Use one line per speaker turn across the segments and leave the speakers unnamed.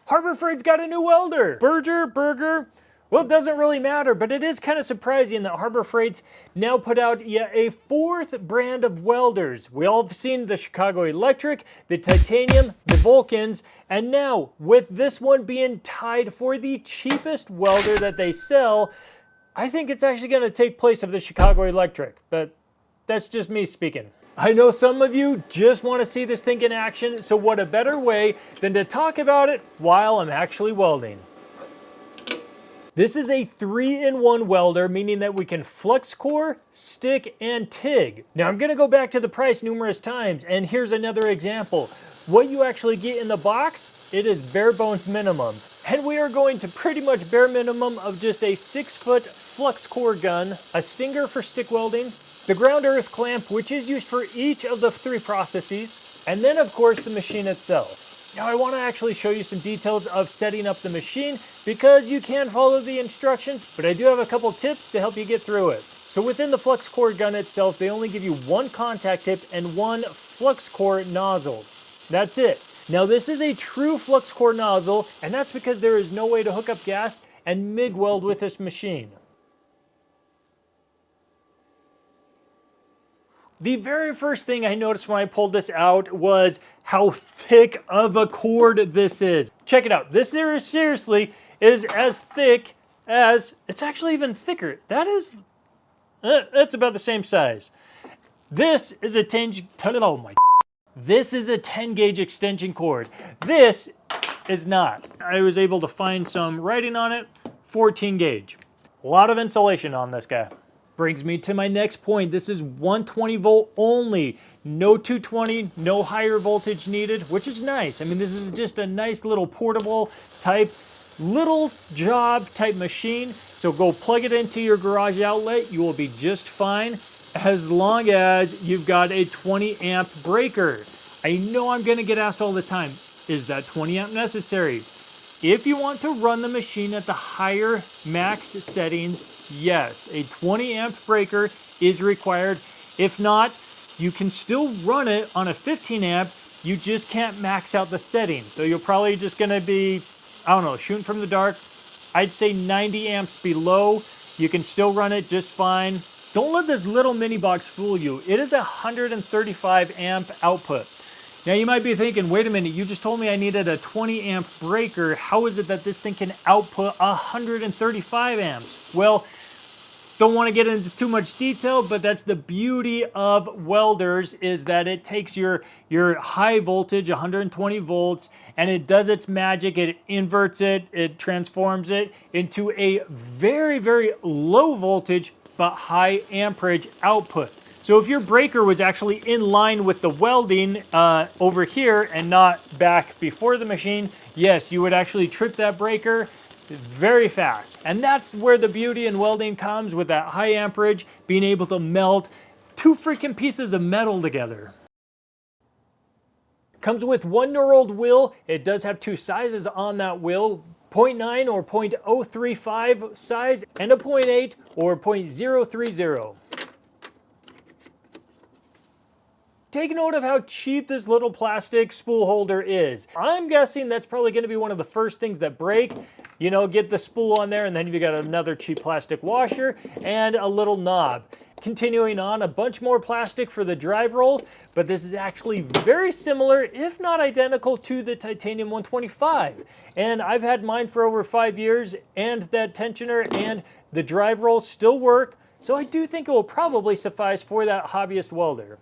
Harbor Freight's got a new welder. Berger. Well, it doesn't really matter, but it is kind of surprising that Harbor Freight's now put out yet a fourth brand of welders. We all have seen the Chicago Electric, the Titanium, the Vulcans, and now with this one being tied for the cheapest welder that they sell, I think it's actually going to take place of the Chicago Electric, but that's just me speaking. I know some of you just want to see this thing in action, so what a better way than to talk about it while I'm actually welding. This is a 3-in-1 welder, meaning that we can flux core, stick, and TIG. Now I'm gonna go back to the price numerous times, and here's another example. What you actually get in the box, it is bare bones minimum. And we are going to pretty much bare minimum of just a 6-foot flux core gun, a stinger for stick welding, the ground earth clamp, which is used for each of the 3 processes, and then of course the machine itself. Now I want to actually show you some details of setting up the machine because you can follow the instructions, but I do have a couple tips to help you get through it. So within the flux core gun itself, they only give you 1 contact tip and 1 flux core nozzle. That's it. Now this is a true flux core nozzle, and that's because there is no way to hook up gas and MIG weld with this machine. The very first thing I noticed when I pulled this out was how thick of a cord this is. Check it out. This seriously is as thick as, it's actually even thicker. That's about the same size. This is a 10 gauge extension cord. This is not. I was able to find some writing on it, 14 gauge. A lot of insulation on this guy. Brings me to my next point. This is 120 volt only. No 220, no higher voltage needed, which is nice. I mean, this is just a nice little portable type, little job type machine. So go plug it into your garage outlet. You will be just fine as long as you've got a 20 amp breaker. I know I'm gonna get asked all the time, is that 20 amp necessary? If you want to run the machine at the higher max settings, yes, a 20 amp breaker is required. If not, you can still run it on a 15 amp, you just can't max out the settings. So you're probably just gonna be, I don't know, shooting from the dark. I'd say 90 amps below, you can still run it just fine. Don't let this little mini box fool you. It is a 135 amp output. Now you might be thinking, wait a minute, you just told me I needed a 20 amp breaker. How is it that this thing can output 135 amps? Well, don't want to get into too much detail, but that's the beauty of welders, is that it takes your high voltage, 120 volts, and it does its magic. It inverts it, it transforms it into a very, very low voltage, but high amperage output. So if your breaker was actually in line with the welding over here and not back before the machine, yes, you would actually trip that breaker very fast. And that's where the beauty in welding comes, with that high amperage, being able to melt 2 freaking pieces of metal together. Comes with 1 knurled wheel. It does have 2 sizes on that wheel, 0.9 or 0.035 size, and a 0.8 or 0.030. Take note of how cheap this little plastic spool holder is. I'm guessing that's probably going to be one of the first things that break. You know, get the spool on there, and then you've got another cheap plastic washer and a little knob. Continuing on, a bunch more plastic for the drive rolls, but this is actually very similar, if not identical, to the Titanium 125. And I've had mine for over 5 years, and that tensioner and the drive rolls still work, so I do think it will probably suffice for that hobbyist welder.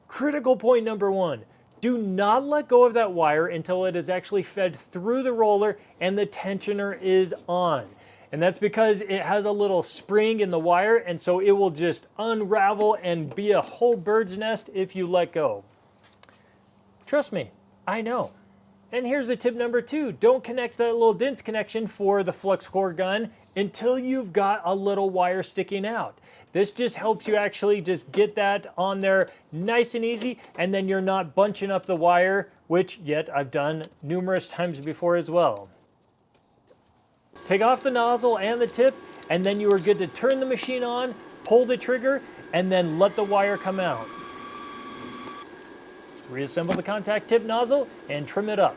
Critical point number 1, do not let go of that wire until it is actually fed through the roller and the tensioner is on. And that's because it has a little spring in the wire, and so it will just unravel and be a whole bird's nest if you let go. Trust me, I know. And here's the tip number 2, don't connect that little DINS connection for the flux core gun until you've got a little wire sticking out. This just helps you actually just get that on there nice and easy, and then you're not bunching up the wire, which yet I've done numerous times before as well. Take off the nozzle and the tip, and then you are good to turn the machine on, pull the trigger, and then let the wire come out. Reassemble the contact tip nozzle and trim it up.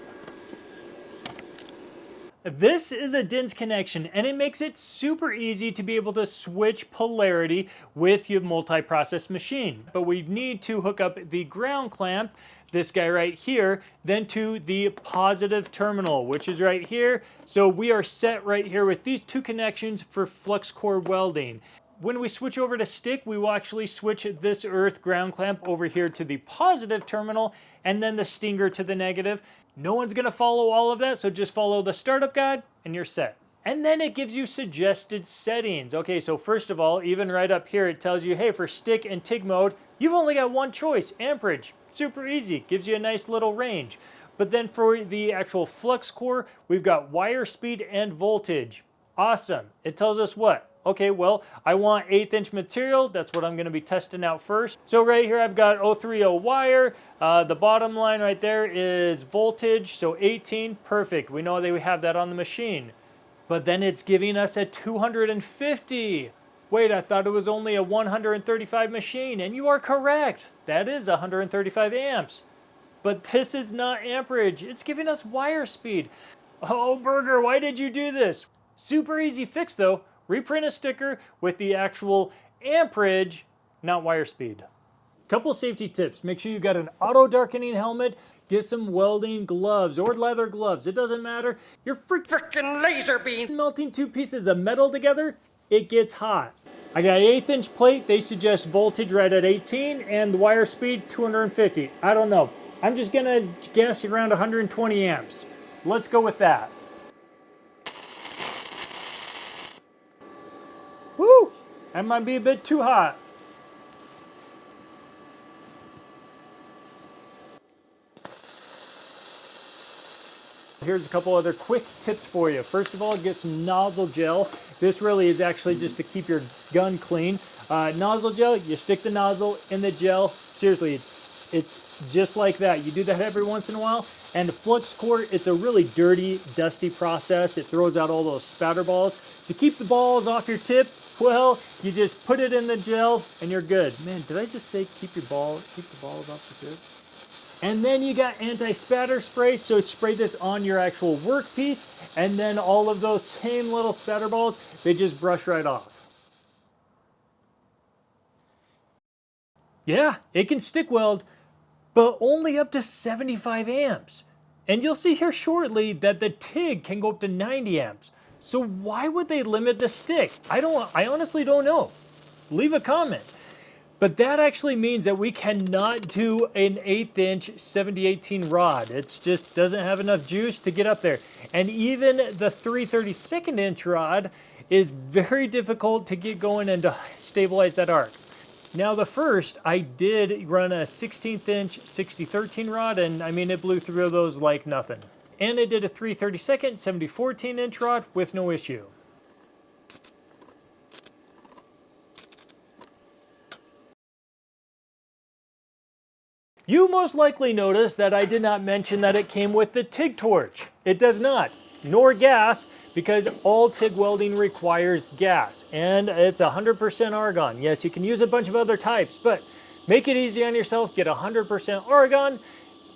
This is a DINS connection, and it makes it super easy to be able to switch polarity with your multi-process machine. But we need to hook up the ground clamp, this guy right here, then to the positive terminal, which is right here. So we are set right here with these two connections for flux core welding. When we switch over to stick, we will actually switch this earth ground clamp over here to the positive terminal and then the stinger to the negative. No one's gonna follow all of that, so just follow the startup guide and you're set. And then it gives you suggested settings. Okay, so first of all, even right up here, it tells you, hey, for stick and TIG mode, you've only got one choice, amperage. Super easy, gives you a nice little range. But then for the actual flux core, we've got wire speed and voltage. Awesome, it tells us what? Okay, well, I want 1/8 inch material. That's what I'm gonna be testing out first. So right here, I've got 030 wire. The bottom line right there is voltage, so 18, perfect. We know that we have that on the machine. But then it's giving us a 250. Wait, I thought it was only a 135 machine, and you are correct. That is 135 amps. But this is not amperage. It's giving us wire speed. Oh, Berger, why did you do this? Super easy fix though. Reprint a sticker with the actual amperage, not wire speed. Couple safety tips. Make sure you got an auto darkening helmet. Get some welding gloves or leather gloves. It doesn't matter. You're freaking laser beam melting two pieces of metal together. It gets hot. I got an 1/8 inch plate. They suggest voltage right at 18 and the wire speed 250. I don't know. I'm just gonna guess around 120 amps. Let's go with that. Woo! That might be a bit too hot. Here's a couple other quick tips for you. First of all, get some nozzle gel. This really is actually just to keep your gun clean. Nozzle gel, you stick the nozzle in the gel. Seriously, it's just like that. You do that every once in a while. And the flux core, it's a really dirty, dusty process. It throws out all those spatter balls. To keep the balls off your tip, well, you just put it in the gel and you're good. Man, did I just say keep the balls off the tip? And then you got anti-spatter spray, so spray this on your actual workpiece, and then all of those same little spatter balls, they just brush right off. Yeah, it can stick weld, but only up to 75 amps. And you'll see here shortly that the TIG can go up to 90 amps. So why would they limit the stick? I honestly don't know. Leave a comment. But that actually means that we cannot do an 1/8 inch 7018 rod. It just doesn't have enough juice to get up there. And even the 3/32 inch rod is very difficult to get going and to stabilize that arc. Now the first, I did run a 16th inch 6013 rod, and I mean, it blew through those like nothing. And I did a 3/32 7014 inch rod with no issue. You most likely noticed that I did not mention that it came with the TIG torch. It does not, nor gas, because all TIG welding requires gas, and it's 100% argon. Yes, you can use a bunch of other types, but make it easy on yourself, get 100% argon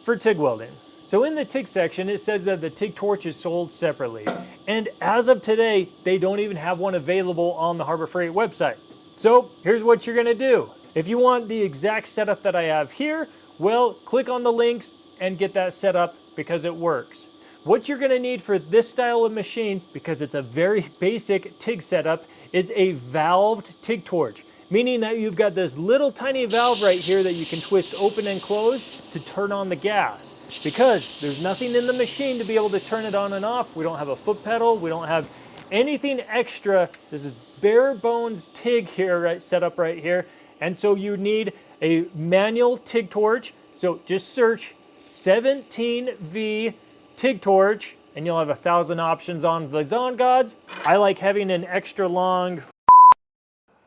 for TIG welding. So in the TIG section, it says that the TIG torch is sold separately. And as of today, they don't even have one available on the Harbor Freight website. So here's what you're gonna do. If you want the exact setup that I have here, well, click on the links and get that set up because it works. What you're gonna need for this style of machine, because it's a very basic TIG setup, is a valved TIG torch, meaning that you've got this little tiny valve right here that you can twist open and close to turn on the gas. Because there's nothing in the machine to be able to turn it on and off. We don't have a foot pedal, we don't have anything extra. This is bare bones TIG here, right, set up right here. And so you need a manual TIG torch. So just search 17V TIG torch and you'll have 1,000 options on the Zon Gods. I like having an extra long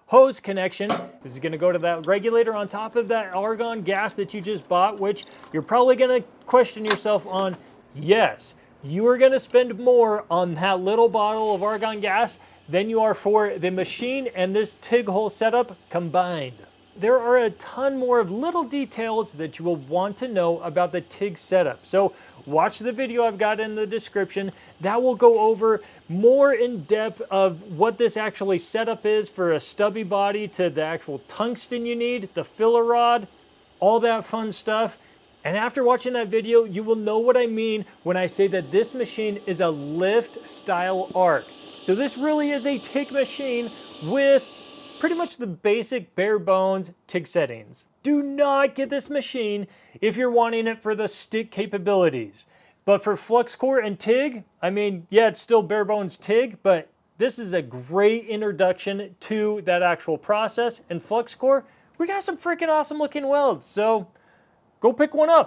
hose connection. This is gonna go to that regulator on top of that argon gas that you just bought, which you're probably gonna question yourself on. Yes, you are gonna spend more on that little bottle of argon gas than you are for the machine and this TIG hole setup combined. There are a ton more of little details that you will want to know about the TIG setup. So watch the video I've got in the description. That will go over more in depth of what this actually setup is for a stubby body to the actual tungsten you need, the filler rod, all that fun stuff. And after watching that video, you will know what I mean when I say that this machine is a lift style arc. So this really is a TIG machine with pretty much the basic bare bones TIG settings. Do not get this machine if you're wanting it for the stick capabilities. But for flux core and TIG, I mean, yeah, it's still bare bones TIG, but this is a great introduction to that actual process. And flux core, we got some freaking awesome looking welds. So go pick one up.